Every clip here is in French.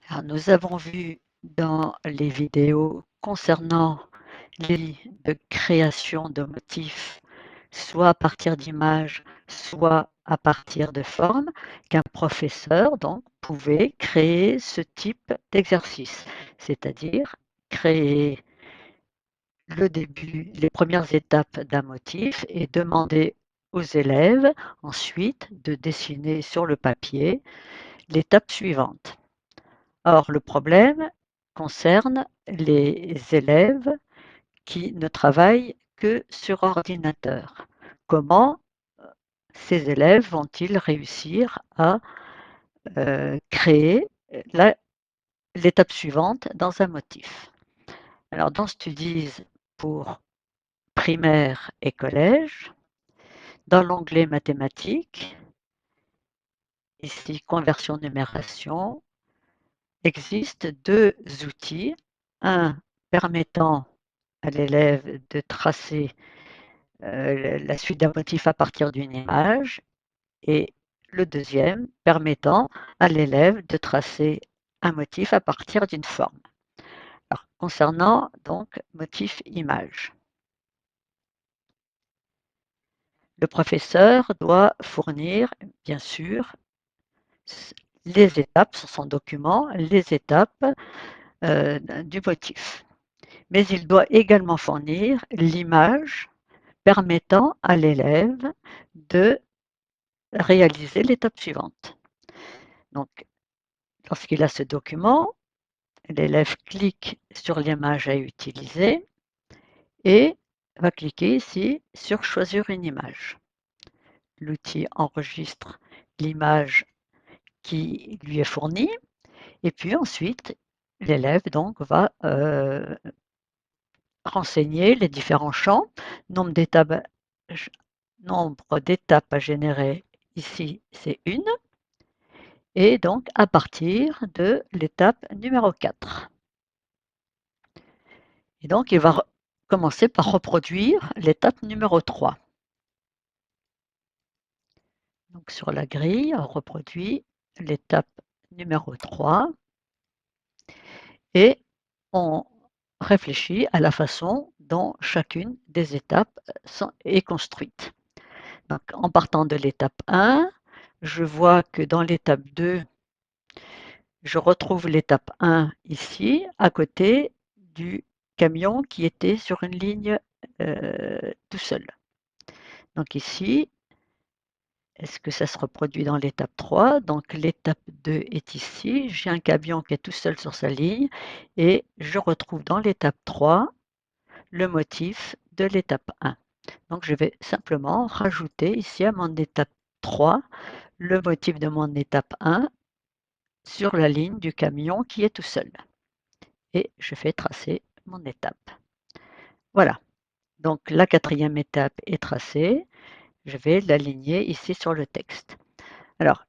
Alors, nous avons vu dans les vidéos concernant les de création de motifs, soit à partir d'images, soit à partir de formes, qu'un professeur donc pouvait créer ce type d'exercice, c'est-à-dire créer le début, les premières étapes d'un motif et demander aux élèves ensuite de dessiner sur le papier l'étape suivante. Or, le problème concerne les élèves qui ne travaillent que sur ordinateur. Comment ces élèves vont-ils réussir à créer l'étape suivante dans un motif? Alors, dans Studies pour primaire et collège, dans l'onglet mathématiques, ici conversion numération, existent deux outils, un permettant à l'élève de tracer la suite d'un motif à partir d'une image et le deuxième permettant à l'élève de tracer un motif à partir d'une forme. Alors, concernant donc motif image, le professeur doit fournir bien sûr les étapes sur son document, les étapes du motif. Mais il doit également fournir l'image permettant à l'élève de réaliser l'étape suivante. Donc, lorsqu'il a ce document, l'élève clique sur l'image à utiliser et va cliquer ici sur choisir une image. L'outil enregistre l'image qui lui est fournie et puis ensuite l'élève donc va renseigner les différents champs, nombre d'étapes, à générer ici c'est une et donc à partir de l'étape numéro 4. Et donc il va commencer par reproduire l'étape numéro 3. Donc sur la grille, on reproduit l'étape numéro 3 et on réfléchit à la façon dont chacune des étapes est construite. Donc, en partant de l'étape 1, je vois que dans l'étape 2, je retrouve l'étape 1 ici, à côté du camion qui était sur une ligne tout seul. Donc ici, est-ce que ça se reproduit dans l'étape 3? Donc l'étape 2 est ici, j'ai un camion qui est tout seul sur sa ligne et je retrouve dans l'étape 3 le motif de l'étape 1. Donc je vais simplement rajouter ici à mon étape 3 le motif de mon étape 1 sur la ligne du camion qui est tout seul. Et je fais tracer mon étape. Voilà, donc la quatrième étape est tracée. Je vais l'aligner ici sur le texte. Alors,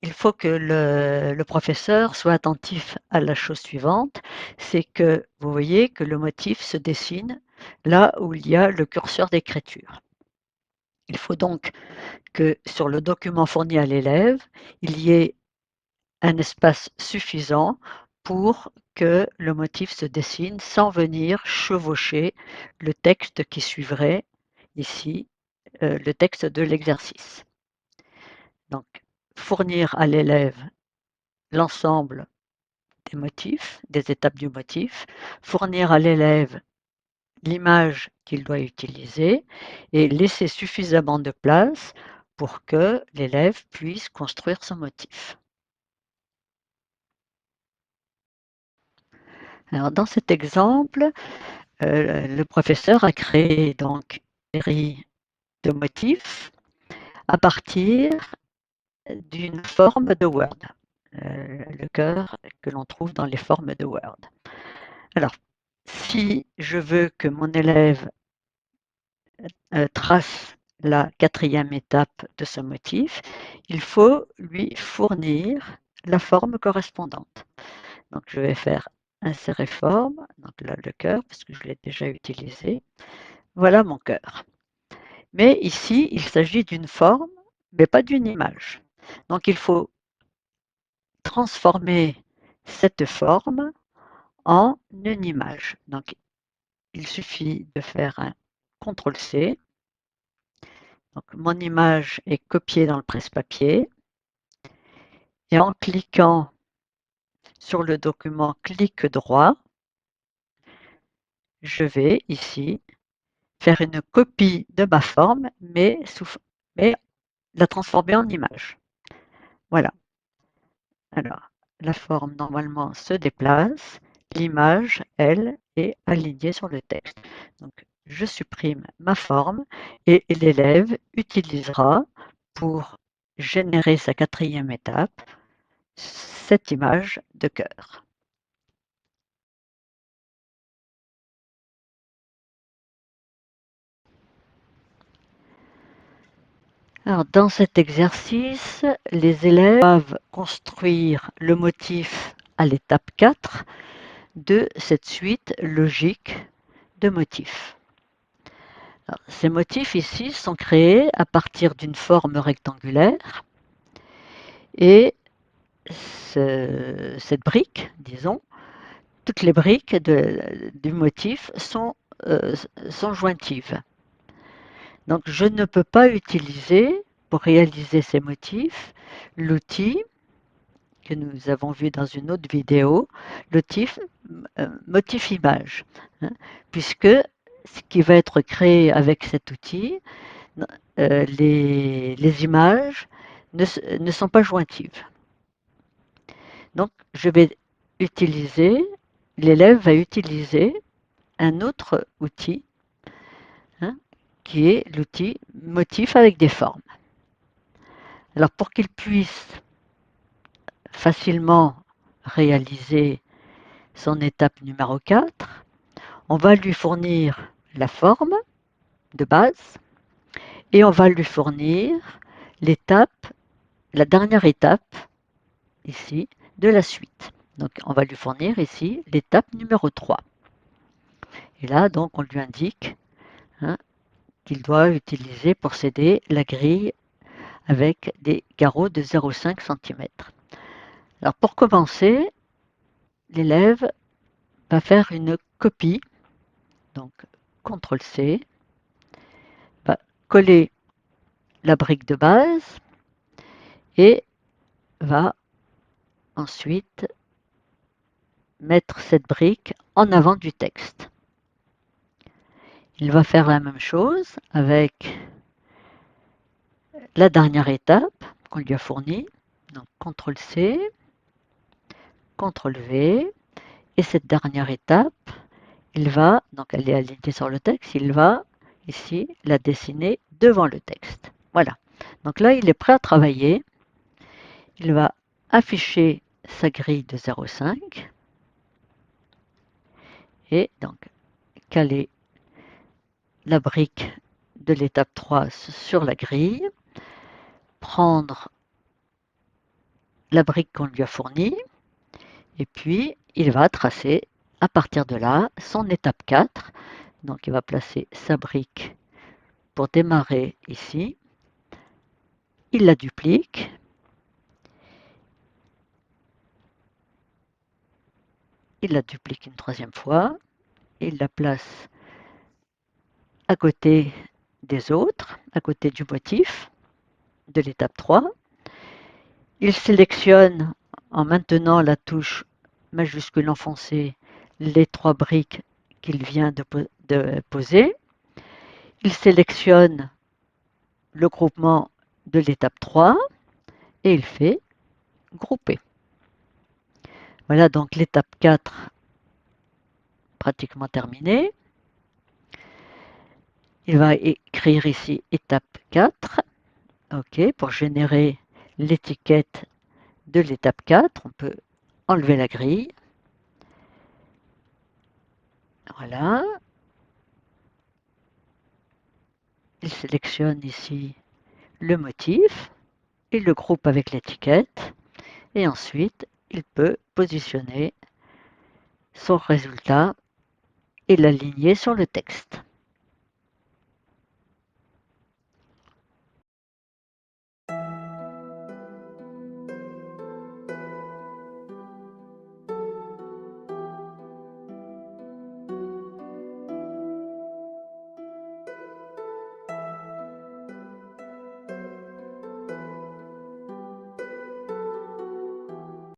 il faut que le professeur soit attentif à la chose suivante, c'est que vous voyez que le motif se dessine là où il y a le curseur d'écriture. Il faut donc que sur le document fourni à l'élève, il y ait un espace suffisant pour que le motif se dessine sans venir chevaucher le texte qui suivrait ici, le texte de l'exercice. Donc, fournir à l'élève l'ensemble des motifs, des étapes du motif, fournir à l'élève l'image qu'il doit utiliser et laisser suffisamment de place pour que l'élève puisse construire son motif. Alors, dans cet exemple, le professeur a créé donc une série de motifs à partir d'une forme de Word, le cœur que l'on trouve dans les formes de Word. Alors, si je veux que mon élève trace la quatrième étape de ce motif, il faut lui fournir la forme correspondante. Donc, je vais faire insérer forme, donc là le cœur, parce que je l'ai déjà utilisé. Voilà mon cœur. Mais ici, il s'agit d'une forme, mais pas d'une image. Donc, il faut transformer cette forme en une image. Donc, il suffit de faire un CTRL-C. Donc, mon image est copiée dans le presse-papier. Et en cliquant sur le document clic droit, je vais ici faire une copie de ma forme, mais la transformer en image. Voilà. Alors, la forme normalement se déplace, l'image, elle, est alignée sur le texte. Donc, je supprime ma forme et l'élève utilisera pour générer sa quatrième étape cette image de cœur. Alors, dans cet exercice, les élèves doivent construire le motif à l'étape 4 de cette suite logique de motifs. Alors, ces motifs ici sont créés à partir d'une forme rectangulaire et cette brique, disons, toutes les briques du motif sont jointives. Donc je ne peux pas utiliser, pour réaliser ces motifs, l'outil que nous avons vu dans une autre vidéo, l'outil motif image, hein, puisque ce qui va être créé avec cet outil, les images ne sont pas jointives. Donc je vais utiliser, l'élève va utiliser un autre outil, hein, qui est l'outil motif avec des formes. Alors pour qu'il puisse facilement réaliser son étape numéro 4, on va lui fournir la forme de base et on va lui fournir l'étape, la dernière étape ici de la suite. Donc on va lui fournir ici l'étape numéro 3. Et là donc on lui indique, hein, qu'il doit utiliser pour s'aider la grille avec des carreaux de 0,5 cm. Alors pour commencer, l'élève va faire une copie, donc CTRL-C, va coller la brique de base et va ensuite mettre cette brique en avant du texte. Il va faire la même chose avec la dernière étape qu'on lui a fournie, donc CTRL-C, CTRL-V, et cette dernière étape, il va, donc elle est alignée sur le texte, il va ici la dessiner devant le texte. Voilà. Donc là, il est prêt à travailler. Il va afficher sa grille de 0,5 et donc caler la brique de l'étape 3 sur la grille, prendre la brique qu'on lui a fournie et puis il va tracer à partir de là son étape 4. Donc il va placer sa brique pour démarrer ici. Il la duplique. Il la duplique une troisième fois. Il la place à côté des autres, à côté du motif de l'étape 3. Il sélectionne, en maintenant la touche majuscule enfoncée, les 3 briques qu'il vient de poser. Il sélectionne le groupement de l'étape 3 et il fait grouper. Voilà donc l'étape 4 pratiquement terminée. Il va écrire ici étape 4, OK, pour générer l'étiquette de l'étape 4. On peut enlever la grille. Voilà. Il sélectionne ici le motif, il le groupe avec l'étiquette et ensuite il peut positionner son résultat et l'aligner sur le texte.